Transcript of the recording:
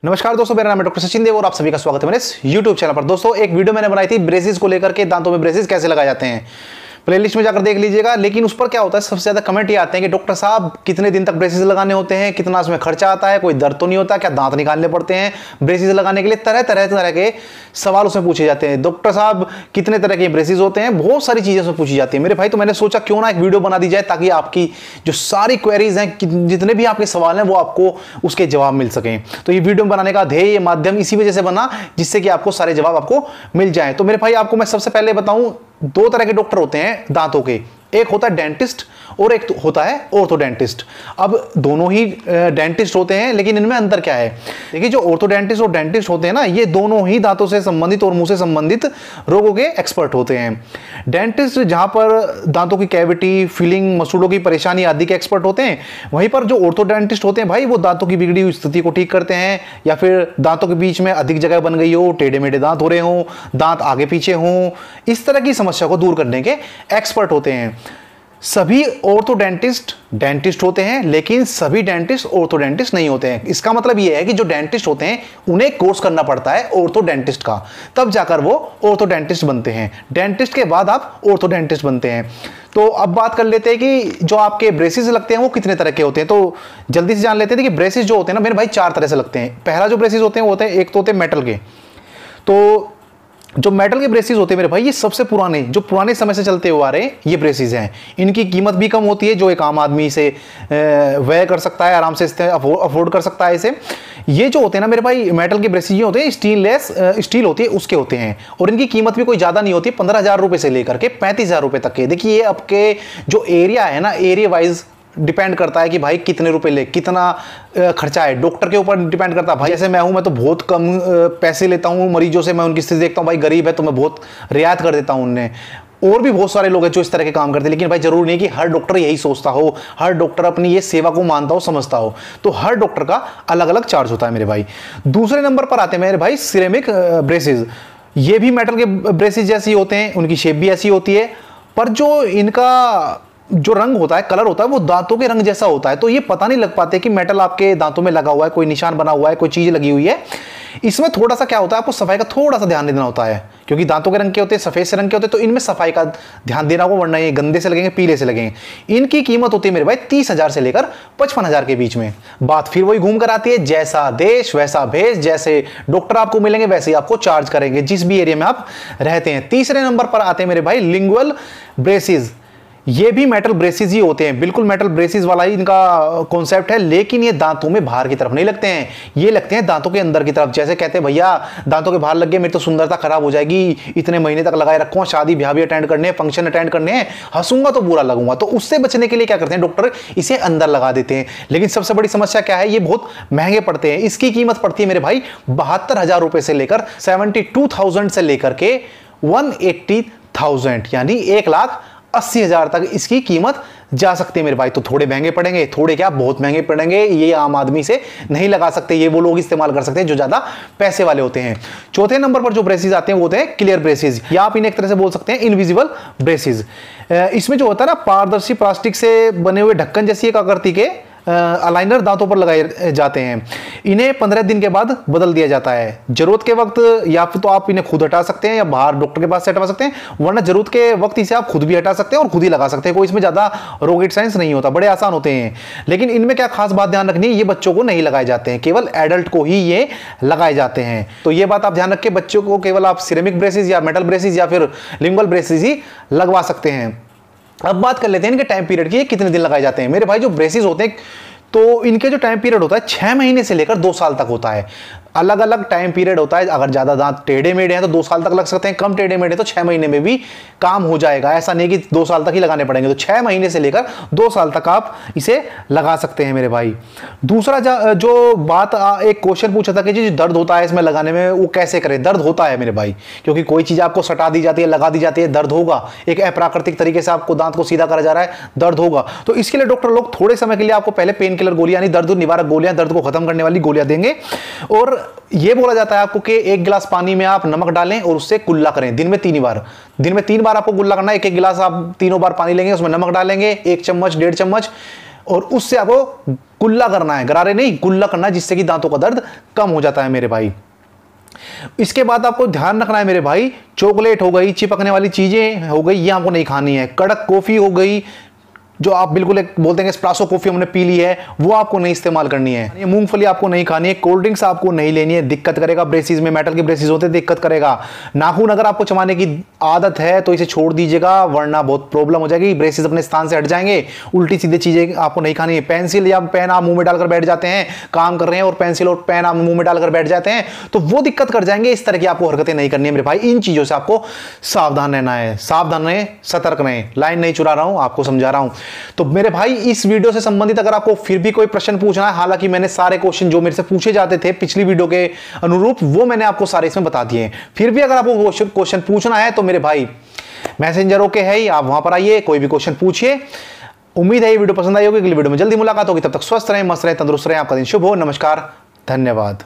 नमस्कार दोस्तों, मेरा नाम है डॉक्टर सचिन देव और आप सभी का स्वागत है मेरे इस YouTube चैनल पर। दोस्तों एक वीडियो मैंने बनाई थी ब्रेसेस को लेकर के, दांतों में ब्रेसेस कैसे लगाए जाते हैं। प्लेलिस्ट में जाकर देख लीजिएगा। लेकिन उस पर क्या होता है, सबसे ज्यादा कमेंट ये आते हैं कि डॉक्टर साहब कितने दिन तक ब्रेसेस लगाने होते हैं, कितना उसमें खर्चा आता है, कोई दर्द तो नहीं होता, क्या दांत निकालने पड़ते हैं ब्रेसेस लगाने के लिए। तरह तरह के सवाल उसमें पूछे जाते हैं। डॉक्टर साहब कितने तरह के ब्रेसेस होते हैं, बहुत सारी चीजें उसमें पूछी जाती है मेरे भाई। तो मैंने सोचा क्यों ना एक वीडियो बना दी जाए ताकि आपकी जो सारी क्वेरीज हैं, जितने भी आपके सवाल हैं, वो आपको उसके जवाब मिल सकें। तो ये वीडियो बनाने का ध्येय, माध्यम इसी वजह से बना जिससे कि आपको सारे जवाब आपको मिल जाए। तो मेरे भाई आपको मैं सबसे पहले बताऊं, दो तरह के डॉक्टर होते हैं दांतों के। एक होता है डेंटिस्ट और एक होता है ऑर्थोडेंटिस्ट। अब दोनों ही डेंटिस्ट होते हैं, लेकिन इनमें अंतर क्या है। देखिए, जो ऑर्थोडेंटिस्ट और डेंटिस्ट होते हैं ना, ये दोनों ही दांतों से संबंधित और मुंह से संबंधित रोगों के एक्सपर्ट होते हैं। डेंटिस्ट जहां पर दांतों की कैविटी, फिलिंग, मसूड़ों की परेशानी आदि के एक्सपर्ट होते हैं, वहीं पर जो ऑर्थोडेंटिस्ट होते हैं भाई, वो दांतों की बिगड़ी हुई स्थिति को ठीक करते हैं, या फिर दांतों के बीच में अधिक जगह बन गई हो, टेढ़े मेढ़े दांत हो रहे हों, दांत आगे पीछे हों, इस तरह की समस्या को दूर करने के एक्सपर्ट होते हैं। सभी ऑर्थोडेंटिस्ट डेंटिस्ट होते हैं, लेकिन सभी डेंटिस्ट ऑर्थोडेंटिस्ट नहीं होते हैं। इसका मतलब यह है कि जो डेंटिस्ट होते हैं उन्हें कोर्स करना पड़ता है ऑर्थोडेंटिस्ट का, तब जाकर वो ऑर्थोडेंटिस्ट बनते हैं। डेंटिस्ट के बाद आप ऑर्थोडेंटिस्ट बनते हैं। तो अब बात कर लेते हैं कि जो आपके ब्रेसेस लगते हैं वो कितने तरह के होते हैं। तो जल्दी से जान लेते हैं कि ब्रेसेस जो होते हैं ना मेरे भाई, 4 तरह से लगते हैं। पहला जो ब्रेसेस होते हैं वो होते हैं, एक तो होते हैं मेटल के। तो जो मेटल के ब्रेसेस होते हैं मेरे भाई, ये सबसे पुराने, जो पुराने समय से चलते हुए आ रहे हैं ये ब्रेसेस हैं। इनकी कीमत भी कम होती है, जो एक आम आदमी इसे व्यय कर सकता है, आराम से अफोर्ड कर सकता है इसे। ये जो होते हैं ना मेरे भाई मेटल के ब्रेसेस, ये होते हैं स्टील होती है उसके होते हैं, और इनकी कीमत भी कोई ज़्यादा नहीं होती, 15,000 रुपये से लेकर के 35,000 रुपये तक के। देखिए, ये आपके जो एरिया है ना, एरिया वाइज डिपेंड करता है कि भाई कितने रुपए ले, कितना खर्चा है। डॉक्टर के ऊपर डिपेंड करता है भाई। जैसे मैं हूं, मैं तो बहुत कम पैसे लेता हूं मरीजों से। मैं उनकी स्थिति देखता हूं, भाई गरीब है तो मैं बहुत रियायत कर देता हूं उन्हें। और भी बहुत सारे लोग हैं जो इस तरह के काम करते हैं, लेकिन भाई जरूर नहीं कि हर डॉक्टर यही सोचता हो, हर डॉक्टर अपनी ये सेवा को मानता हो, समझता हो। तो हर डॉक्टर का अलग अलग चार्ज होता है मेरे भाई। दूसरे नंबर पर आते हैं मेरे भाई सिरेमिक ब्रेसेस। ये भी मेटल के ब्रेसेस जैसे होते हैं, उनकी शेप भी ऐसी होती है, पर जो इनका जो रंग होता है, कलर होता है, वो दांतों के रंग जैसा होता है। तो ये पता नहीं लग पाते कि मेटल आपके दांतों में लगा हुआ है, कोई निशान बना हुआ है, कोई चीज लगी हुई है। इसमें थोड़ा सा क्या होता है, आपको सफाई का थोड़ा सा ध्यान देना होता है, क्योंकि दांतों के रंग के होते हैं, सफेद से रंग के होते हैं, तो इनमें सफाई का ध्यान देना होगा, वरना ये गंदे से लगेंगे, पीले से लगेंगे। इनकी कीमत होती है मेरे भाई 30,000 से लेकर 55,000 के बीच में। बात फिर वही घूम कर आती है, जैसा देश वैसा भेष। जैसे डॉक्टर आपको मिलेंगे वैसे ही आपको चार्ज करेंगे, जिस भी एरिया में आप रहते हैं। तीसरे नंबर पर आते हैं मेरे भाई लिंगुअल ब्रेसेस। ये भी मेटल ब्रेसेस ही होते हैं, बिल्कुल मेटल ब्रेसेस वाला ही इनका कॉन्सेप्ट है, लेकिन ये दांतों में बाहर की तरफ नहीं लगते हैं, ये लगते हैं दांतों के अंदर की तरफ। जैसे कहते हैं भैया दांतों के बाहर लग गए, मेरी तो सुंदरता खराब हो जाएगी, इतने महीने तक लगाए रखूँ, शादी ब्याह भी अटेंड करने हैं, फंक्शन अटेंड करने हैं, हंसूंगा तो बुरा लगूंगा। तो उससे बचने के लिए क्या करते हैं डॉक्टर, इसे अंदर लगा देते हैं। लेकिन सबसे बड़ी समस्या क्या है, ये बहुत महंगे पड़ते हैं। इसकी कीमत पड़ती है मेरे भाई 72,000 रुपए से लेकर 72,000 से लेकर के 180,000, यानी 1,80,000 तक इसकी कीमत जा सकती है मेरे भाई। तो थोड़े महंगे पड़ेंगे, थोड़े क्या बहुत महंगे पड़ेंगे। ये आम आदमी से नहीं लगा सकते, ये वो लोग इस्तेमाल कर सकते हैं जो ज्यादा पैसे वाले होते हैं। चौथे नंबर पर जो ब्रेसेस आते हैं वो होते हैं क्लियर ब्रेसेस, या आप इन्हें एक तरह से बोल सकते हैं इनविजिबल ब्रेसेस। इसमें जो होता है ना, पारदर्शी प्लास्टिक से बने हुए ढक्कन जैसी एक आकृति के अलाइनर दांतों पर लगाए जाते हैं। इन्हें 15 दिन के बाद बदल दिया जाता है। जरूरत के वक्त या फिर तो आप इन्हें खुद हटा सकते हैं या बाहर डॉक्टर के पास से हटवा सकते हैं, वरना जरूरत के वक्त इसे आप खुद भी हटा सकते हैं और खुद ही लगा सकते हैं। कोई इसमें ज्यादा रॉकेट साइंस नहीं होता, बड़े आसान होते हैं। लेकिन इनमें क्या खास बात ध्यान रखनी है, ये बच्चों को नहीं लगाए जाते हैं, केवल एडल्ट को ही ये लगाए जाते हैं। तो ये बात आप ध्यान रखें, बच्चों को केवल आप सिरेमिक ब्रेसेस या मेटल ब्रेसेस या फिर लिंगुअल ब्रेसेस ही लगवा सकते हैं। अब बात कर लेते हैं इनके टाइम पीरियड की, कितने दिन लगाए जाते हैं। मेरे भाई जो ब्रेसेस होते हैं, तो इनके जो टाइम पीरियड होता है 6 महीने से लेकर 2 साल तक होता है। अलग अलग टाइम पीरियड होता है। अगर ज्यादा दांत टेढ़े मेढ़े हैं तो 2 साल तक लग सकते हैं, कम टेढ़े मेढ़े तो 6 महीने में भी काम हो जाएगा। ऐसा नहीं कि 2 साल तक ही लगाने पड़ेंगे। तो 6 महीने से लेकर 2 साल तक आप इसे लगा सकते हैं मेरे भाई। दूसरा जो बात, एक क्वेश्चन पूछा था कि जी दर्द होता है इसमें लगाने में, वो कैसे करें। दर्द होता है मेरे भाई, क्योंकि कोई चीज आपको सटा दी जाती है, लगा दी जाती है, दर्द होगा। एक अप्राकृतिक तरीके से आपको दांत को सीधा करा जा रहा है, दर्द होगा। तो इसके लिए डॉक्टर लोग थोड़े समय के लिए आपको पहले पेन किलर गोलियां, यानी दर्द निवारक गोलियां, दर्द को खत्म करने वाली गोलियां देंगे। और ये बोला जाता है आपको कि 1 गिलास पानी में आप नमक डालें और उससे कुल्ला करें दिन में 3 बार। दिन में 3 बार आपको कुल्ला करना है। एक गिलास आप तीनों बार पानी लेंगे, उसमें नमक डालेंगे, 1 चम्मच 1.5 चम्मच, और उससे आपको कुल्ला करना है, गरारे नहीं, कुल्ला करना है, जिससे कि दांतों का दर्द कम हो जाता है मेरे भाई। इसके बाद आपको ध्यान रखना है मेरे भाई, चॉकलेट हो गई, चिपकने वाली चीजें हो गई, ये आपको नहीं खानी है। कड़क कॉफी हो गई, जो आप बिल्कुल एक बोलते हैं एस्प्रेसो कॉफी हमने पी ली है, वो आपको नहीं इस्तेमाल करनी है। ये मूंगफली आपको नहीं खानी है। कोल्ड ड्रिंक्स आपको नहीं लेनी है, दिक्कत करेगा। ब्रेसिस में मेटल के ब्रेसिस होते हैं, दिक्कत करेगा। नाखून अगर आपको चबाने की आदत है तो इसे छोड़ दीजिएगा, वरना बहुत प्रॉब्लम हो जाएगी, ब्रेसिस अपने स्थान से हट जाएंगे। उल्टी सीधी चीजें आपको नहीं खानी है। पेंसिल या पेन आप मुंह में डालकर बैठ जाते हैं, काम कर रहे हैं और पेंसिल और पेन आप मुंह में डालकर बैठ जाते हैं, तो वो दिक्कत कर जाएंगे। इस तरह की आपको हरकतें नहीं करनी है मेरे भाई। इन चीजों से आपको सावधान रहना है, सावधान रहें, सतर्क रहें। लाइन नहीं चुरा रहा हूं, आपको समझा रहा हूं। तो मेरे भाई इस वीडियो से संबंधित अगर आपको फिर भी कोई प्रश्न पूछना है, हालांकि मैंने सारे क्वेश्चन जो मेरे से पूछे जाते थे पिछली वीडियो के अनुरूप, वो मैंने आपको सारे इसमें बता दिए हैं। फिर भी अगर आपको क्वेश्चन पूछना है तो मेरे भाई मैसेंजर ओके है ही, आप वहां पर आइए, कोई भी क्वेश्चन पूछिए। उम्मीद है ये वीडियो पसंद आई होगी। अगली वीडियो में जल्दी मुलाकात होगी। तब तक स्वस्थ रहें, मस्त रहें, तंदुरुस्त रहें। आपका दिन शुभ हो। नमस्कार, धन्यवाद।